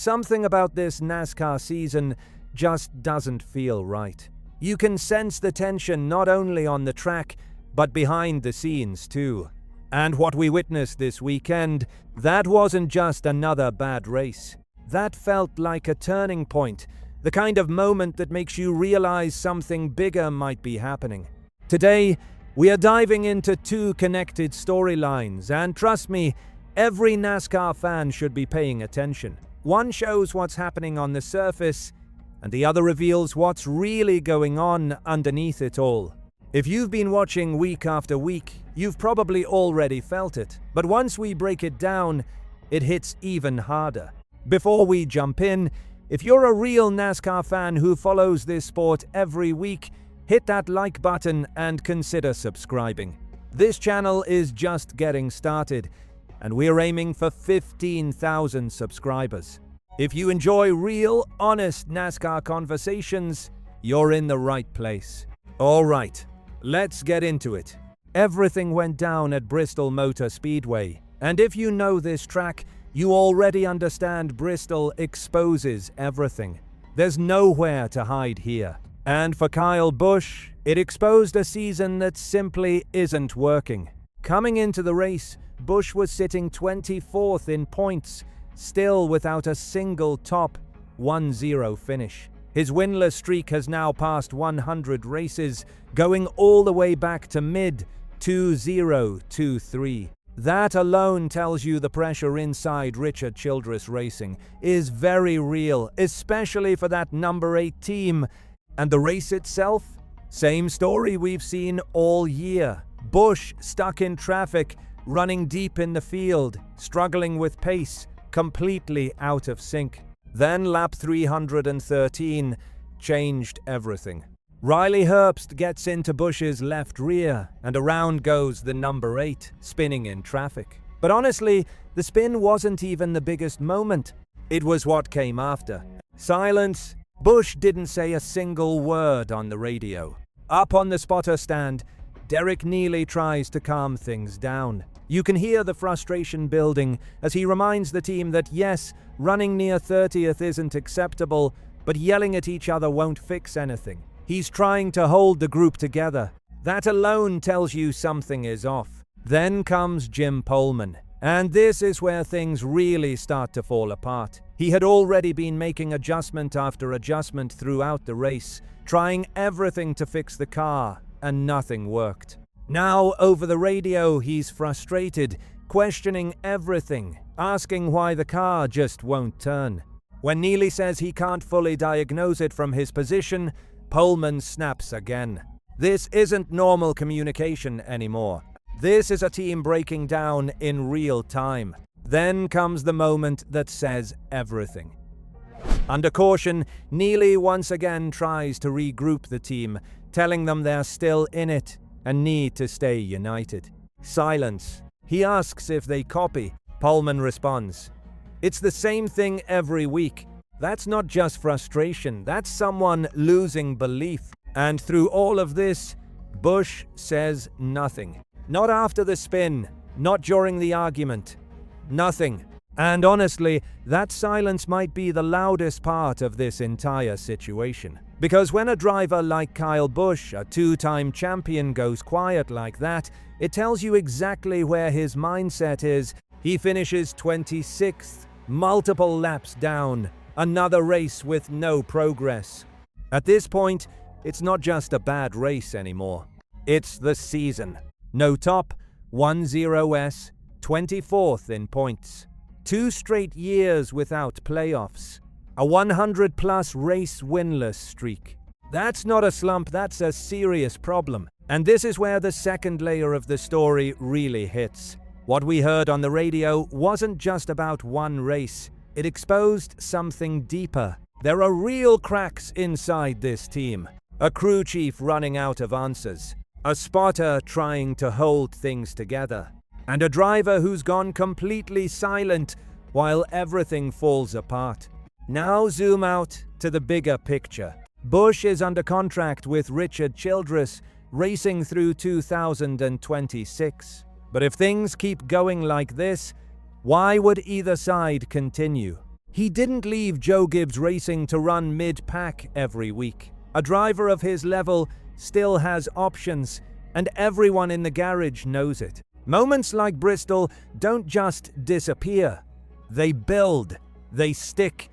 Something about this NASCAR season just doesn't feel right. You can sense the tension not only on the track, but behind the scenes too. And what we witnessed this weekend, that wasn't just another bad race. That felt like a turning point, the kind of moment that makes you realize something bigger might be happening. Today, we are diving into two connected storylines, and trust me, every NASCAR fan should be paying attention. One shows what's happening on the surface, and the other reveals what's really going on underneath it all. If you've been watching week after week, you've probably already felt it. But once we break it down, it hits even harder. Before we jump in, if you're a real NASCAR fan who follows this sport every week, hit that like button and consider subscribing. This channel is just getting started, and we're aiming for 15,000 subscribers. If you enjoy real, honest NASCAR conversations, you're in the right place. All right, let's get into it. Everything went down at Bristol Motor Speedway, and if you know this track, you already understand Bristol exposes everything. There's nowhere to hide here. And for Kyle Busch, it exposed a season that simply isn't working. Coming into the race, Busch was sitting 24th in points, still without a single top 1-0 finish. His winless streak has now passed 100 races, going all the way back to mid-2023. That alone tells you the pressure inside Richard Childress Racing is very real, especially for that number 8 team. And the race itself? Same story we've seen all year. Busch stuck in traffic, running deep in the field, struggling with pace, completely out of sync. Then lap 313 changed everything. Riley Herbst gets into Busch's left rear, and around goes the number 8, spinning in traffic. But honestly, the spin wasn't even the biggest moment. It was what came after. Silence. Busch didn't say a single word on the radio. Up on the spotter stand, Derek Neely tries to calm things down. You can hear the frustration building as he reminds the team that yes, running near 30th isn't acceptable, but yelling at each other won't fix anything. He's trying to hold the group together. That alone tells you something is off. Then comes Jim Poleman, and this is where things really start to fall apart. He had already been making adjustment after adjustment throughout the race, trying everything to fix the car, and nothing worked. Now, over the radio, he's frustrated, questioning everything, asking why the car just won't turn. When Neely says he can't fully diagnose it from his position, Poleman snaps again. This isn't normal communication anymore. This is a team breaking down in real time. Then comes the moment that says everything. Under caution, Neely once again tries to regroup the team, telling them they're still in it and need to stay united. Silence. He asks if they copy. Poleman responds, "It's the same thing every week." That's not just frustration, that's someone losing belief. And through all of this, Busch says nothing. Not after the spin, not during the argument. Nothing. And honestly, that silence might be the loudest part of this entire situation. Because when a driver like Kyle Busch, a two-time champion, goes quiet like that, it tells you exactly where his mindset is. He finishes 26th, multiple laps down, another race with no progress. At this point, it's not just a bad race anymore. It's the season. No top, 1-0s, 24th in points. 2 straight years without playoffs. A 100-plus race winless streak. That's not a slump, that's a serious problem. And this is where the second layer of the story really hits. What we heard on the radio wasn't just about one race. It exposed something deeper. There are real cracks inside this team. A crew chief running out of answers. A spotter trying to hold things together. And a driver who's gone completely silent while everything falls apart. Now zoom out to the bigger picture. Busch is under contract with Richard Childress, racing through 2026. But if things keep going like this, why would either side continue? He didn't leave Joe Gibbs Racing to run mid-pack every week. A driver of his level still has options, and everyone in the garage knows it. Moments like Bristol don't just disappear. They build, they stick,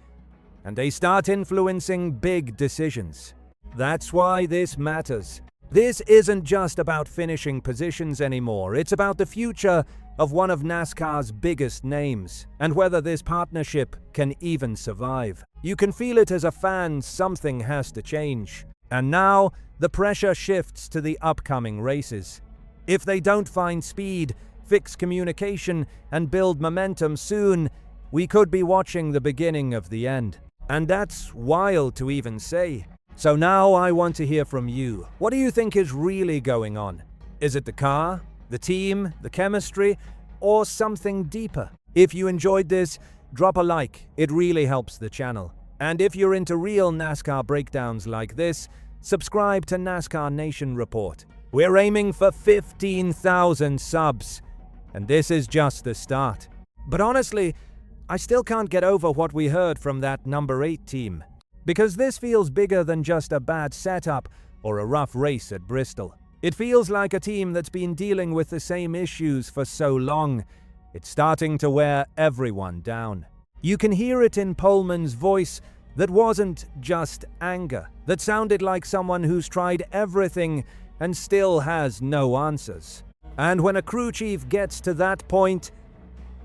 and they start influencing big decisions. That's why this matters. This isn't just about finishing positions anymore. It's about the future of one of NASCAR's biggest names, and whether this partnership can even survive. You can feel it as a fan. Something has to change. And now, the pressure shifts to the upcoming races. If they don't find speed, fix communication, and build momentum soon, we could be watching the beginning of the end. And that's wild to even say. So now I want to hear from you. What do you think is really going on? Is it the car, the team, the chemistry, or something deeper? If you enjoyed this, drop a like. It really helps the channel. And if you're into real NASCAR breakdowns like this, subscribe to NASCAR Nation Report. We're aiming for 15,000 subs, and this is just the start. But honestly, I still can't get over what we heard from that number 8 team. Because this feels bigger than just a bad setup or a rough race at Bristol. It feels like a team that's been dealing with the same issues for so long. It's starting to wear everyone down. You can hear it in Pullman's voice. That wasn't just anger. That sounded like someone who's tried everything and still has no answers. And when a crew chief gets to that point,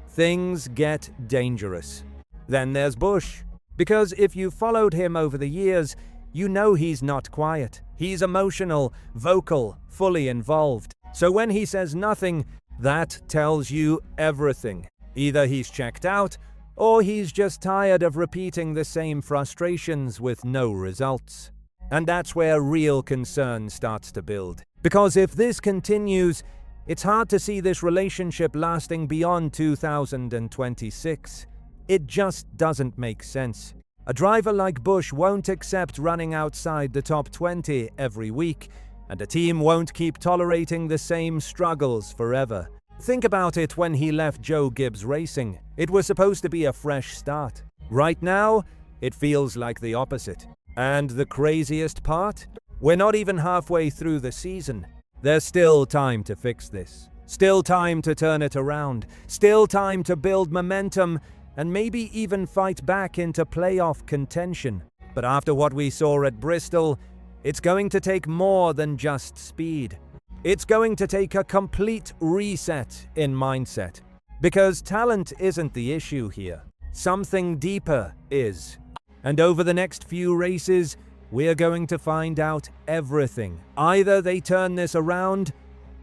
things get dangerous. Then there's Busch. Because if you've followed him over the years, you know he's not quiet. He's emotional, vocal, fully involved. So when he says nothing, that tells you everything. Either he's checked out, or he's just tired of repeating the same frustrations with no results. And that's where real concern starts to build. Because if this continues, it's hard to see this relationship lasting beyond 2026. It just doesn't make sense. A driver like Busch won't accept running outside the top 20 every week, and a team won't keep tolerating the same struggles forever. Think about it when he left Joe Gibbs Racing. It was supposed to be a fresh start. Right now, it feels like the opposite. And the craziest part? We're not even halfway through the season. There's still time to fix this. Still time to turn it around. Still time to build momentum and maybe even fight back into playoff contention. But after what we saw at Bristol, it's going to take more than just speed. It's going to take a complete reset in mindset. Because talent isn't the issue here. Something deeper is. And over the next few races, we're going to find out everything. Either they turn this around,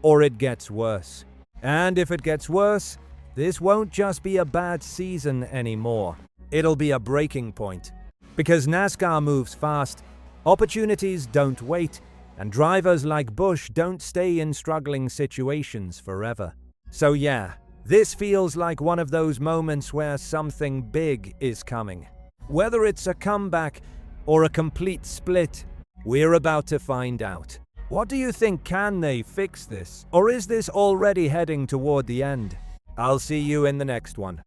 or it gets worse. And if it gets worse, this won't just be a bad season anymore. It'll be a breaking point. Because NASCAR moves fast, opportunities don't wait, and drivers like Busch don't stay in struggling situations forever. So yeah, this feels like one of those moments where something big is coming. Whether it's a comeback or a complete split, we're about to find out. What do you think? Can they fix this? Or is this already heading toward the end? I'll see you in the next one.